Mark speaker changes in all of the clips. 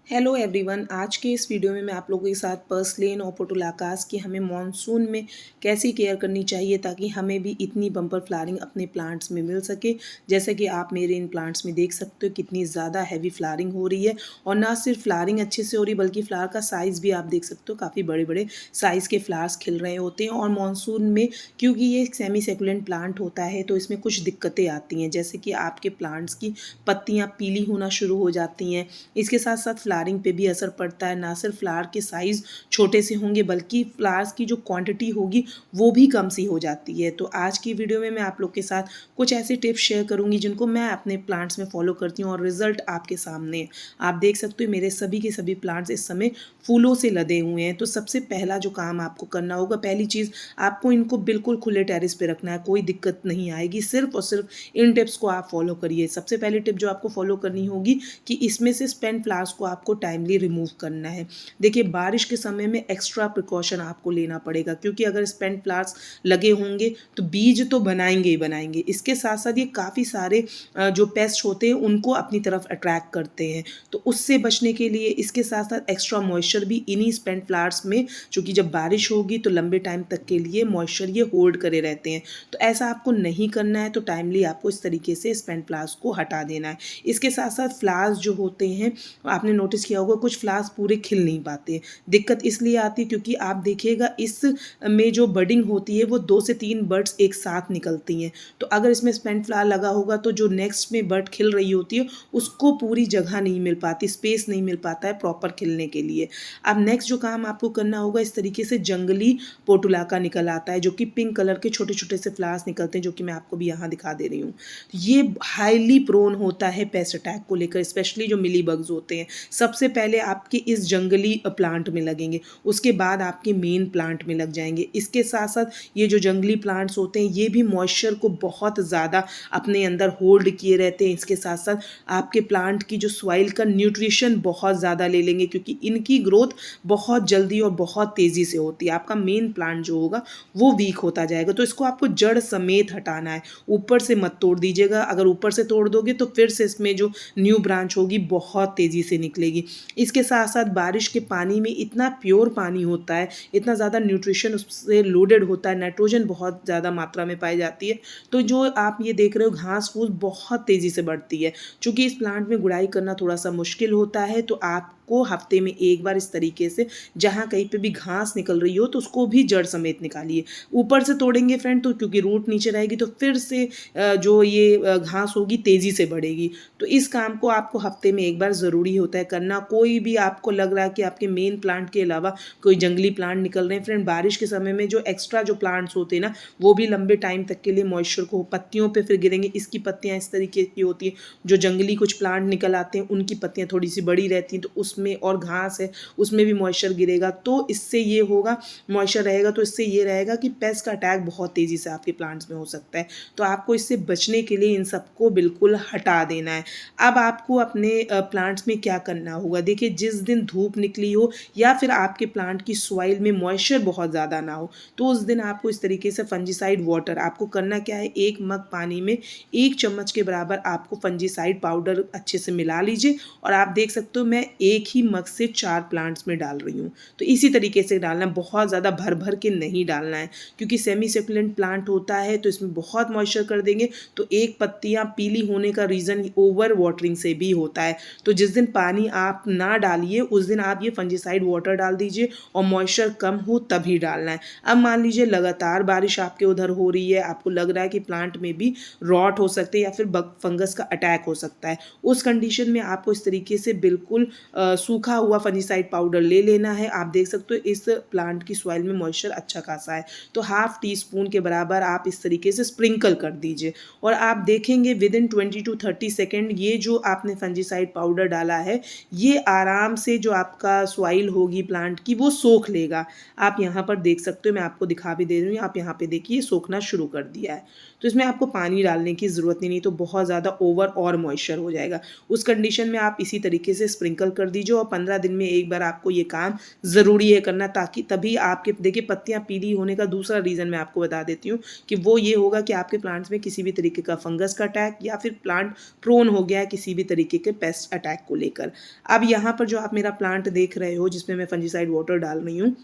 Speaker 1: Hello everyone. आज के इस वीडियो में मैं आप लोगों के साथ पर्सलेन और पोटुलाकास की हमें मॉनसून में कैसी केयर करनी चाहिए ताकि हमें भी इतनी बम्पर फ्लावरिंग अपने प्लांट्स में मिल सके। जैसे कि आप मेरे इन प्लांट्स में देख सकते हो कितनी ज़्यादा हैवी फ्लावरिंग हो रही है, और ना सिर्फ फ्लावरिंग अच्छे से हो रही बल्कि फ्लावर का साइज़ भी आप देख सकते हो, काफ़ी बड़े बड़े साइज़ के फ्लावर्स खिल रहे होते हैं। और मानसून में क्योंकि ये एक सेमी सेकुलेंट प्लांट होता है तो इसमें कुछ दिक्कतें आती हैं, जैसे कि आपके प्लांट्स की पत्तियाँ पीली होना शुरू हो जाती हैं। इसके साथ साथ फ्लावरिंग पे भी असर पड़ता है। ना सिर्फ फ्लावर के साइज़ छोटे से होंगे बल्कि फ्लावर्स की जो क्वांटिटी होगी वो भी कम सी हो जाती है। तो आज की वीडियो में मैं आप लोग के साथ कुछ ऐसे टिप्स शेयर करूंगी जिनको मैं अपने प्लांट्स में फॉलो करती हूँ और रिजल्ट आपके सामने है। आप देख सकते हो मेरे सभी के सभी प्लांट्स इस समय फूलों से लदे हुए हैं। तो सबसे पहला जो काम आपको करना होगा, पहली चीज़ आपको इनको बिल्कुल खुले टेरेस पे रखना है, कोई दिक्कत नहीं आएगी। सिर्फ और सिर्फ इन टिप्स को आप फॉलो करिए। सबसे पहली टिप जो आपको फॉलो करनी होगी कि इसमें से स्पेंट फ्लावर्स को आपको टाइमली रिमूव करना है। देखिए, बारिश के समय में एक्स्ट्रा प्रिकॉशन आपको लेना पड़ेगा, क्योंकि अगर स्पेंट फ्लावर्स लगे होंगे तो बीज तो बनाएंगे ही बनाएंगे। इसके साथ साथ ये काफ़ी सारे जो पेस्ट होते हैं उनको अपनी तरफ अट्रैक्ट करते हैं। तो उससे बचने के लिए इसके साथ साथ एक्स्ट्रा मॉइस्चर भी इन्हीं स्पेंट फ्लावर्स में, चूँकि जब बारिश होगी तो लंबे टाइम तक के लिए मॉइस्चर ये होल्ड करे रहते हैं। तो ऐसा आपको नहीं करना है। तो टाइमली आपको इस तरीके से स्पेंट फ्लावर्स को हटा देना है। इसके साथ साथ फ्लावर्स जो होते हैं, आपने नोटिस किया होगा कुछ फ्लावर्स पूरे खिल नहीं पाते। दिक्कत इसलिए आती है क्योंकि आप देखिएगा इस में जो बडिंग होती है वो 2 से 3 बड्स एक साथ निकलती हैं। तो अगर इसमें स्पेंट फ्लावर लगा होगा तो जो नेक्स्ट में बड खिल रही होती है उसको पूरी जगह नहीं मिल पाती, स्पेस नहीं मिल पाता है प्रॉपर खिलने के लिए। अब नेक्स्ट जो काम आपको करना होगा, इस तरीके से जंगली पोटुलाका निकल आता है जो कि पिंक कलर के छोटे छोटे से फ्लावर्स निकलते हैं, जो कि मैं आपको भी यहाँ दिखा दे रही हूँ। ये हाईली प्रोन होता है पेस्ट अटैक को लेकर, स्पेशली जो मिली बग्स होते हैं। सबसे पहले आपके इस जंगली प्लांट में लगेंगे, उसके बाद आपके मेन प्लांट में लग जाएंगे। इसके साथ साथ ये जो जंगली प्लांट्स होते हैं ये भी मॉइस्चर को बहुत ज़्यादा अपने अंदर होल्ड किए रहते हैं। इसके साथ साथ आपके प्लांट की जो सॉइल का न्यूट्रिशन बहुत ज़्यादा ले लेंगे, क्योंकि इनकी ग्रोथ बहुत जल्दी और बहुत तेज़ी से होती है। आपका मेन प्लांट जो होगा वो वीक होता जाएगा। तो इसको आपको जड़ समेत हटाना है, ऊपर से मत तोड़ दीजिएगा। अगर ऊपर से तोड़ दोगे तो फिर से इसमें जो न्यू ब्रांच होगी बहुत तेज़ी से निकलेगी। इसके साथ साथ बारिश के पानी में इतना प्योर पानी होता है, इतना ज़्यादा न्यूट्रिशन उससे लोडेड होता है, नाइट्रोजन बहुत ज़्यादा मात्रा में पाई जाती है। तो जो आप ये देख रहे हो घास फूस बहुत तेज़ी से बढ़ती है। चूँकि इस प्लांट में गुड़ाई करना थोड़ा सा मुश्किल होता है, तो आपको हफ्ते में एक बार इस तरीके से जहाँ कहीं पे भी घास निकल रही हो तो उसको भी जड़ समेत निकालिए। ऊपर से तोड़ेंगे फ्रेंड तो क्योंकि रूट नीचे रहेगी तो फिर से जो ये घास होगी तेज़ी से बढ़ेगी। तो इस काम को आपको हफ्ते में एक बार ज़रूरी होता है करना। कोई भी आपको लग रहा है कि आपके मेन प्लांट के अलावा कोई जंगली प्लांट निकल रहे हैं, फ्रेंड बारिश के समय में जो एक्स्ट्रा जो प्लांट्स होते हैं ना वो भी लंबे टाइम तक के लिए मॉइस्चर को पत्तियों पे फिर गिरेंगे। इसकी पत्तियाँ इस तरीके की होती हैं, जो जंगली कुछ प्लांट निकल आते हैं उनकी पत्तियाँ थोड़ी सी बड़ी रहती हैं, तो उसमें और घास है उसमें भी मॉइस्चर गिरेगा। तो इससे ये होगा, मॉइस्चर रहेगा तो इससे ये रहेगा कि पेस्ट का अटैक बहुत तेज़ी से आपके प्लांट्स में हो सकता है। तो आपको इससे बचने के लिए इन सबको बिल्कुल हटा देना है। अब आपको अपने प्लांट्स में क्या करना होगा, देखिए जिस दिन धूप निकली हो या फिर आपके प्लांट की सॉइल में मॉइस्चर बहुत ज़्यादा ना हो तो उस दिन आपको इस तरीके से फंजीसाइड वाटर आपको करना क्या है, 1 मग पानी में 1 चम्मच के बराबर आपको फंजीसाइड पाउडर अच्छे से मिला लीजिए। और आप देख सकते हो मैं एक ही मग से 4 प्लांट्स में डाल रही हूँ। तो इसी तरीके से डालना, बहुत ज़्यादा भर भर के नहीं डालना है, क्योंकि सेमी सेकुलेंट प्लांट होता है तो इसमें बहुत मॉइस्चर कर देंगे तो एक पत्तियाँ पीली होने का रीज़न ओवर वाटरिंग से भी होता है। तो जिस दिन पानी आप ना डालिए उस दिन आप ये फंजीसाइड वाटर डाल दीजिए और मॉइस्चर कम हो तभी डालना है। अब मान लीजिए लगातार बारिश आपके उधर हो रही है, आपको लग रहा है कि प्लांट में भी रॉट हो सकते हैं या फिर फंगस का अटैक हो सकता है, उस कंडीशन में आपको इस तरीके से बिल्कुल सूखा हुआ फंजीसाइड पाउडर ले लेना है। आप देख सकते हो इस प्लांट की सॉइल में मॉइस्चर अच्छा खासा है, तो ½ टीस्पून के बराबर आप इस तरीके से स्प्रिंकल कर दीजिए। और आप देखेंगे विद इन 20 to 30 सेकेंड ये जो आपने फंजीसाइड पाउडर डाला है ये आराम से जो आपका सॉइल होगी प्लांट की वो सोख लेगा। आप यहाँ पर देख सकते हो, मैं आपको दिखा भी दे रही हूँ, आप यहाँ पे देखिए सोखना शुरू कर दिया है। तो इसमें आपको पानी डालने की ज़रूरत नहीं तो बहुत ज़्यादा ओवर और मॉइस्चर हो जाएगा। उस कंडीशन में आप इसी तरीके से स्प्रिंकल कर दीजिए। दीजिए और 15 दिन में एक बार आपको ये काम ज़रूरी है करना, ताकि तभी आपके देखिए पत्तियाँ पीली होने का दूसरा रीज़न मैं आपको बता देती हूँ कि वो ये होगा कि आपके प्लांट्स में किसी भी तरीके का फंगस का अटैक या फिर प्लांट प्रोन हो गया है किसी भी तरीके के पेस्ट अटैक को लेकर। अब यहाँ पर जो आप मेरा प्लांट देख रहे हो जिसमें मैं फंजीसाइड वाटर डाल रही हूँ,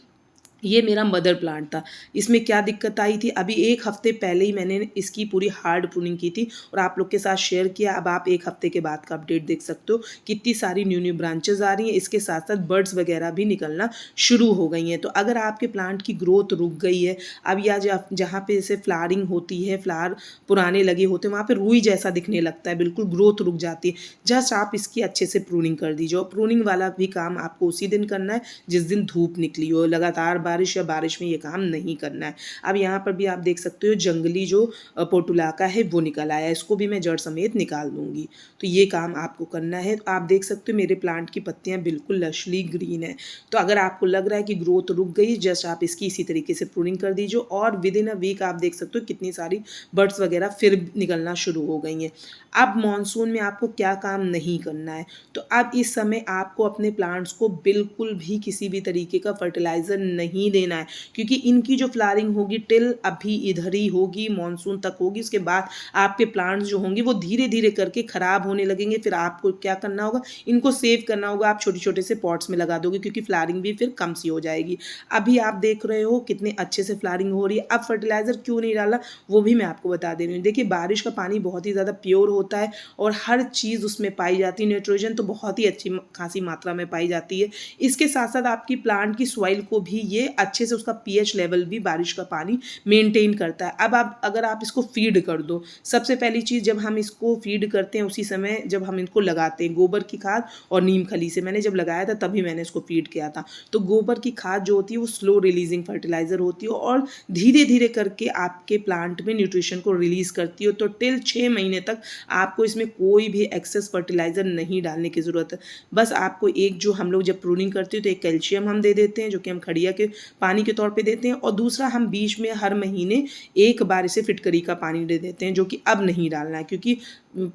Speaker 1: ये मेरा मदर प्लांट था। इसमें क्या दिक्कत आई थी, अभी 1 हफ्ते पहले ही मैंने इसकी पूरी हार्ड प्रूनिंग की थी और आप लोग के साथ शेयर किया। अब आप 1 हफ्ते के बाद का अपडेट देख सकते हो, कितनी सारी न्यू न्यू ब्रांचेस आ रही हैं, इसके साथ साथ बर्ड्स वगैरह भी निकलना शुरू हो गई हैं। तो अगर आपके प्लांट की ग्रोथ रुक गई है अब, या जहाँ पे जैसे फ्लावरिंग होती है, फ्लावर पुराने लगे होते हैं, वहाँ पे रुई जैसा दिखने लगता है, बिल्कुल ग्रोथ रुक जाती है, जस्ट आप इसकी अच्छे से प्रूनिंग कर दीजिए। और प्रूनिंग वाला भी काम आपको उसी दिन करना है जिस दिन धूप निकली हो, लगातार बारिश या बारिश में ये काम नहीं करना है। अब यहाँ पर भी आप देख सकते हो जंगली जो पोर्टुलाका है वो निकल आया है, इसको भी मैं जड़ समेत निकाल दूंगी। तो ये काम आपको करना है। तो आप देख सकते हो मेरे प्लांट की पत्तियां बिल्कुल लशली ग्रीन है। तो अगर आपको लग रहा है कि ग्रोथ रुक गई, जस्ट आप इसकी इसी तरीके से प्रूनिंग कर दीजिए और विद इन अ वीक आप देख सकते हो कितनी सारी बर्ड्स वगैरह फिर निकलना शुरू हो गई हैं। अब मॉनसून में आपको क्या काम नहीं करना है, तो अब इस समय आपको अपने प्लांट्स को बिल्कुल भी किसी भी तरीके का फर्टिलाइज़र नहीं देना है, क्योंकि इनकी जो फ्लावरिंग होगी टिल अभी इधर ही होगी, मॉनसून तक होगी। उसके बाद आपके प्लांट्स जो होंगे वो धीरे धीरे करके ख़राब होने लगेंगे। फिर आपको क्या करना होगा, इनको सेव करना होगा। आप छोटे छोटे से पॉट्स में लगा दोगे क्योंकि फ्लावरिंग भी फिर कम सी हो जाएगी। अभी आप देख रहे हो कितने अच्छे से फ्लावरिंग हो रही है। अब फर्टिलाइज़र क्यों नहीं डाला वो भी मैं आपको बता दे रही हूँ। देखिए बारिश का पानी बहुत ही ज़्यादा प्योर होता है और हर चीज़ उसमें पाई जाती है। नाइट्रोजन तो बहुत ही अच्छी खासी मात्रा में पाई जाती है। इसके साथ साथ आपकी प्लांट की सॉइल को भी ये अच्छे से, उसका पीएच लेवल भी बारिश का पानी मेंटेन करता है। अब आप अगर आप इसको फीड कर दो, सबसे पहली चीज़ जब हम इसको फीड करते हैं उसी समय जब हम इनको लगाते हैं, गोबर की खाद और नीम खली से मैंने जब लगाया था तभी मैंने इसको फीड किया था। तो गोबर की खाद जो होती है वो स्लो रिलीजिंग फर्टिलाइजर होती है और धीरे धीरे करके आपके प्लांट में न्यूट्रिशन को रिलीज करती है। तो टिल 6 महीने तक आपको इसमें कोई भी एक्सेस फर्टिलाइजर नहीं डालने की ज़रूरत है। बस आपको एक जो हम लोग जब प्रूनिंग करते हैं तो एक कैल्शियम हम दे देते हैं जो कि हम खड़िया के पानी के तौर पे देते हैं, और दूसरा हम बीच में हर महीने एक बार इसे फिटकरी का पानी दे देते हैं, जो कि अब नहीं डालना है क्योंकि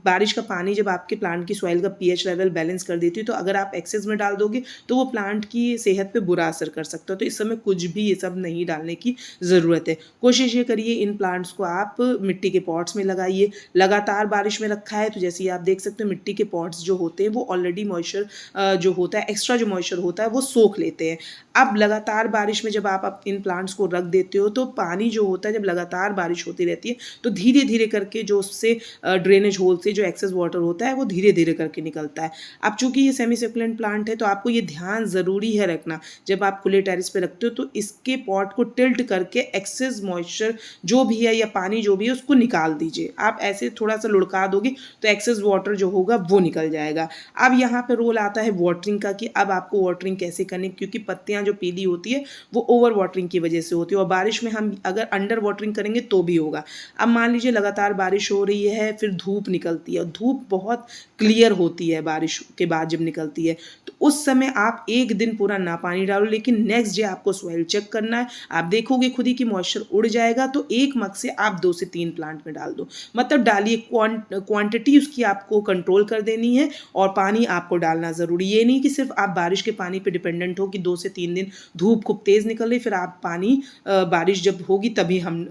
Speaker 1: बारिश का पानी जब आपके प्लांट की सॉइल का पीएच लेवल बैलेंस कर देती है, तो अगर आप एक्सेस में डाल दोगे तो वो प्लांट की सेहत पे बुरा असर कर सकता है। तो इस समय कुछ भी ये सब नहीं डालने की ज़रूरत है। कोशिश ये करिए इन प्लांट्स को आप मिट्टी के पॉट्स में लगाइए। लगातार बारिश में रखा है तो जैसे ही आप देख सकते हो मिट्टी के पॉट्स जो होते हैं वो ऑलरेडी मॉइस्चर जो होता है, एक्स्ट्रा जो मॉइस्चर होता है वो सोख लेते हैं। अब लगातार बारिश में जब आप इन प्लांट्स को रख देते हो तो पानी जो होता है, जब लगातार बारिश होती रहती है तो धीरे धीरे करके जो उससे ड्रेनेज होल से जो एक्सेस वाटर होता है वो धीरे धीरे करके निकलता है। अब चूंकि ये सेमी सकुलेंट प्लांट है तो आपको ये ध्यान ज़रूरी है रखना, जब आप खुले टेरेस पे रखते हो तो इसके पॉट को टिल्ट करके एक्सेस मॉइस्चर जो भी है या पानी जो भी है उसको निकाल दीजिए। आप ऐसे थोड़ा सा लुढ़का दोगे तो एक्सेस वाटर जो होगा वो निकल जाएगा। अब यहाँ पे रोल आता है वाटरिंग का कि अब आपको वाटरिंग कैसे करनी, क्योंकि पत्तियाँ जो पीली होती है वो ओवर वाटरिंग की वजह से होती है और बारिश में हम अगर अंडर वाटरिंग करेंगे तो भी होगा। अब मान लीजिए लगातार बारिश हो रही है, फिर धूप निकलती है, धूप बहुत क्लियर होती है बारिश के बाद जब निकलती है, तो उस समय आप एक दिन पूरा ना पानी डालो, लेकिन नेक्स्ट डे आपको सॉइल चेक करना है। आप देखोगे खुद ही कि मॉइस्चर उड़ जाएगा, तो एक मग से आप 2 से 3 प्लांट में डाल दो, मतलब डालिए। क्वांटिटी उसकी आपको कंट्रोल कर देनी है और पानी आपको डालना ज़रूरी। ये नहीं कि सिर्फ आप बारिश के पानी पे डिपेंडेंट हो कि 2 से 3 दिन धूप खूब तेज़ निकल रही फिर आप पानी बारिश जब होगी तभी हम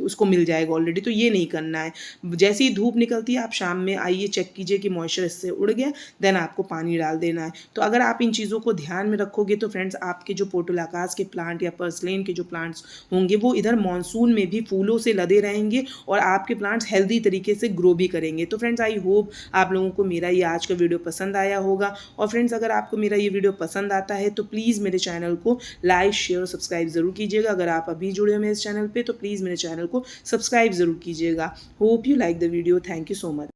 Speaker 1: उसको मिल जाएगा ऑलरेडी, तो ये नहीं करना है। जैसे ही धूप निकलती है आप शाम में आइए, चेक कीजिए कि मॉइस्चर इससे उड़ गया, देन आपको पानी डाल देना है। तो अगर आप इन चीज़ों को ध्यान में रखोगे तो फ्रेंड्स आपके जो पोर्टुलाकास के प्लांट या पर्सलेन के जो प्लांट्स होंगे वो इधर मॉनसून में भी फूलों से लदे रहेंगे और आपके प्लांट्स हेल्दी तरीके से ग्रो भी करेंगे। तो फ्रेंड्स आई होप आप लोगों को मेरा ये आज का वीडियो पसंद आया होगा। और फ्रेंड्स अगर आपको मेरा ये वीडियो पसंद आता है तो प्लीज़ मेरे चैनल को लाइक शेयर और सब्सक्राइब ज़रूर कीजिएगा। अगर आप अभी जुड़े हो मेरे चैनल पर तो प्लीज़ मेरे चैनल को सब्सक्राइब ज़रूर कीजिएगा। Hope you like the video. Thank you so much.